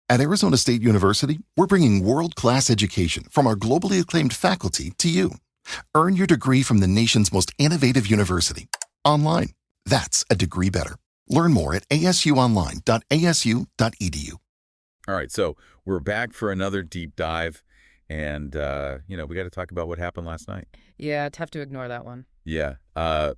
At Arizona State University, we're bringing world-class education from our globally acclaimed faculty to you. Earn your degree from the nation's most innovative university. Online. That's a degree better. Learn more at asuonline.asu.edu. All right, so we're back for another deep dive, and, we got to talk about what happened last night. Yeah, tough to ignore that one. Yeah, the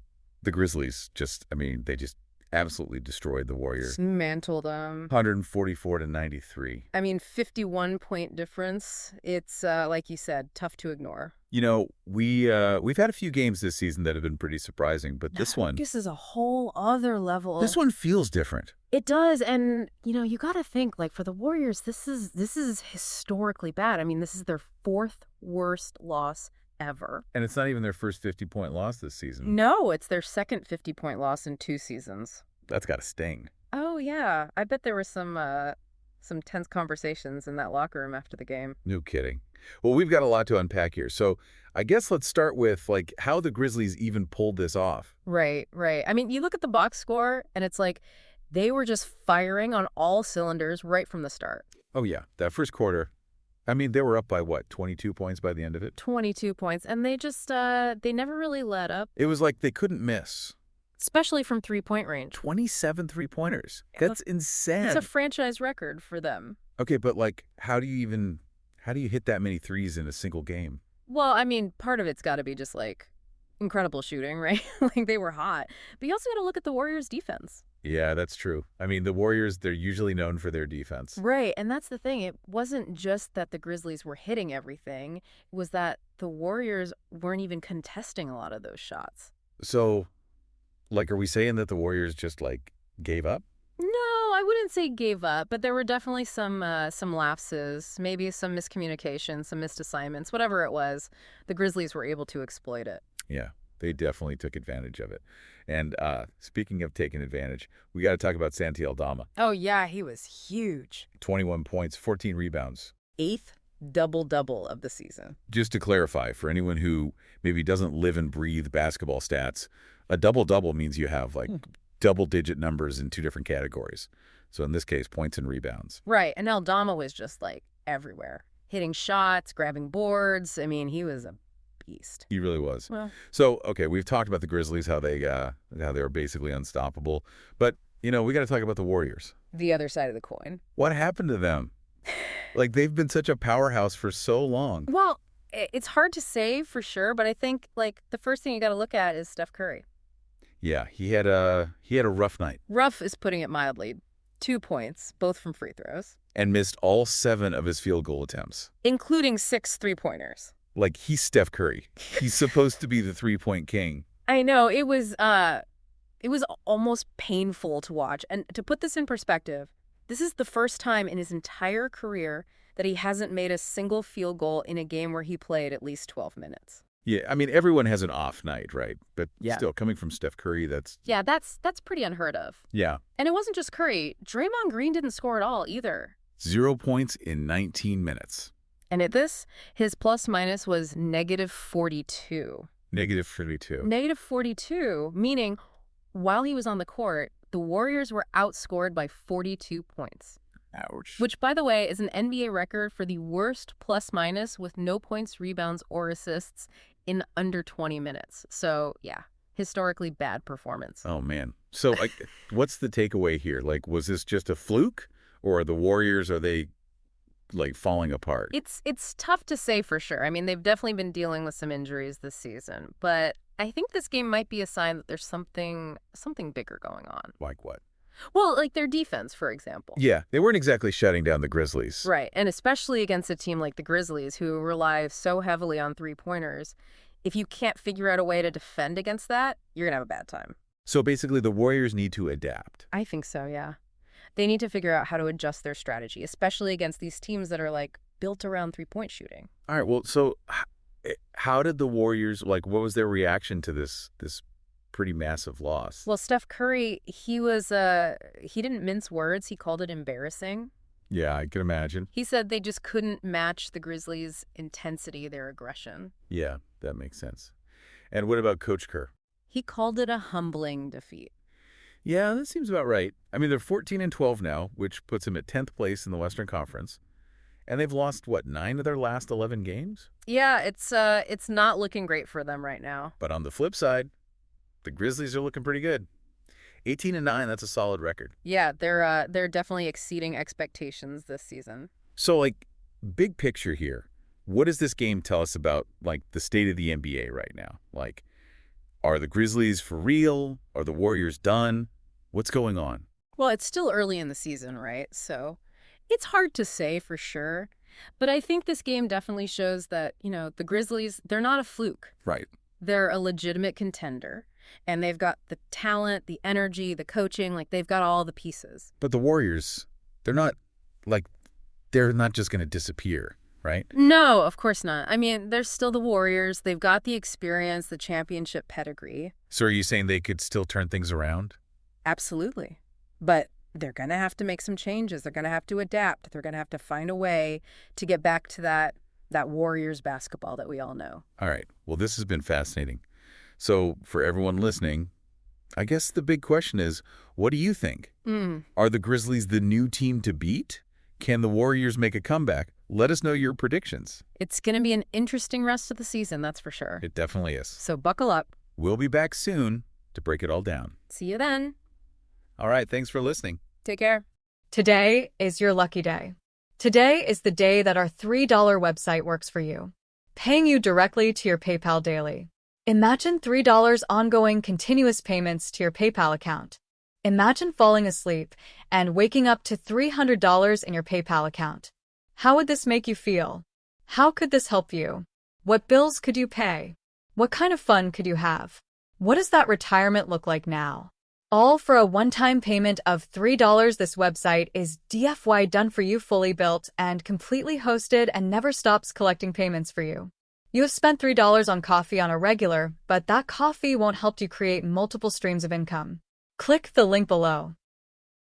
Grizzlies they just absolutely destroyed the Warriors. Dismantled them. 144 to 93. 51-point difference. It's, like you said, tough to ignore. We've had a few games this season that have been pretty surprising, but this is a whole other level. This one feels different. It does, and you got to think, for the Warriors, this is historically bad. This is their fourth worst loss ever. And it's not even their first 50-point loss this season. No, it's their second 50-point loss in 2 seasons. That's got to sting. Oh yeah, I bet there were some tense conversations in that locker room after the game. No kidding. Well, we've got a lot to unpack here. So I guess let's start with how the Grizzlies even pulled this off. Right. You look at the box score and it's they were just firing on all cylinders right from the start. Oh yeah, that first quarter. They were up by 22 points by the end of it? 22 points, and they just, they never really let up. It was like they couldn't miss. Especially from three-point range. 27 three-pointers. That's insane. It's a franchise record for them. Okay, but how do you hit that many threes in a single game? Well, part of it's got to be just incredible shooting, right? They were hot. But you also got to look at the Warriors' defense. Yeah, that's true. The Warriors, they're usually known for their defense. Right, and that's the thing. It wasn't just that the Grizzlies were hitting everything. It was that the Warriors weren't even contesting a lot of those shots. So, are we saying that the Warriors just, gave up? No, I wouldn't say gave up, but there were definitely some lapses, maybe some miscommunication, some missed assignments, whatever it was. The Grizzlies were able to exploit it. Yeah, they definitely took advantage of it. And speaking of taking advantage, we got to talk about Santi Aldama. Oh, yeah, he was huge. 21 points, 14 rebounds. 8th double-double of the season. Just to clarify, for anyone who maybe doesn't live and breathe basketball stats, a double-double means you have, double-digit numbers in 2 different categories. So in this case, points and rebounds. Right, and Aldama was just, everywhere. Hitting shots, grabbing boards. He was a beast. He really was. Well, so, okay, we've talked about the Grizzlies, how they were basically unstoppable. But, we got to talk about the Warriors. the other side of the coin. What happened to them? They've been such a powerhouse for so long. Well, it's hard to say for sure, but I think, the first thing you got to look at is Steph Curry. Yeah, he had a rough night. Rough is putting it mildly. 2 points, both from free throws. And missed all 7 of his field goal attempts. Including 6 3-pointers. He's Steph Curry. He's supposed to be the three-point king. I know. It was almost painful to watch. And to put this in perspective, this is the first time in his entire career that he hasn't made a single field goal in a game where he played at least 12 minutes. Yeah, everyone has an off night, right? But Yeah. still, coming from Steph Curry, that's... Yeah, that's pretty unheard of. Yeah. And it wasn't just Curry. Draymond Green didn't score at all either. 0 points in 19 minutes. And at this, his plus-minus was -42. -42. -42, meaning while he was on the court, the Warriors were outscored by 42 points. Ouch. Which, by the way, is an NBA record for the worst plus-minus with no points, rebounds, or assists in under 20 minutes. So, yeah, historically bad performance. Oh, man. So, what's the takeaway here? Was this just a fluke? Or the Warriors, are they, falling apart? It's tough to say for sure. They've definitely been dealing with some injuries this season. But I think this game might be a sign that there's something bigger going on. Like what? Well, their defense, for example. Yeah, they weren't exactly shutting down the Grizzlies. Right, and especially against a team like the Grizzlies, who rely so heavily on three-pointers. If you can't figure out a way to defend against that, you're going to have a bad time. So basically, the Warriors need to adapt. I think so, yeah. They need to figure out how to adjust their strategy, especially against these teams that are, built around three-point shooting. All right, well, so how did the Warriors, what was their reaction to this pretty massive loss? Well, Steph Curry, he didn't mince words. He called it embarrassing. Yeah, I can imagine. He said they just couldn't match the Grizzlies' intensity, their aggression. Yeah, that makes sense. And what about Coach Kerr? He called it a humbling defeat. Yeah, that seems about right. I mean, they're 14-12 now, which puts them at 10th place in the Western Conference. And they've lost, what, 9 of their last 11 games? Yeah, it's not looking great for them right now. But on the flip side, the Grizzlies are looking pretty good. 18-9, that's a solid record. Yeah, they're definitely exceeding expectations this season. So, like, big picture here, what does this game tell us about, like, the state of the NBA right now? Like, are the Grizzlies for real? Are the Warriors done? What's going on? Well, it's still early in the season, right? So it's hard to say for sure. But I think this game definitely shows that, the Grizzlies, they're not a fluke. Right. They're a legitimate contender. And they've got the talent, the energy, the coaching, like they've got all the pieces. But the Warriors, they're not just going to disappear, right? No, of course not. I mean, they're still the Warriors. They've got the experience, the championship pedigree. So are you saying they could still turn things around? Absolutely. But they're going to have to make some changes. They're going to have to adapt. They're going to have to find a way to get back to that Warriors basketball that we all know. All right. Well, this has been fascinating. So for everyone listening, I guess the big question is, what do you think? Are the Grizzlies the new team to beat? Can the Warriors make a comeback? Let us know your predictions. It's going to be an interesting rest of the season, that's for sure. It definitely is. So buckle up. We'll be back soon to break it all down. See you then. All right. Thanks for listening. Take care. Today is your lucky day. Today is the day that our $3 website works for you, paying you directly to your PayPal daily. Imagine $3 ongoing continuous payments to your PayPal account. Imagine falling asleep and waking up to $300 in your PayPal account. How would this make you feel? How could this help you? What bills could you pay? What kind of fun could you have? What does that retirement look like now? All for a one-time payment of $3. This website is DFY done for you, fully built and completely hosted, and never stops collecting payments for you. You have spent $3 on coffee on a regular, but that coffee won't help you create multiple streams of income. Click the link below.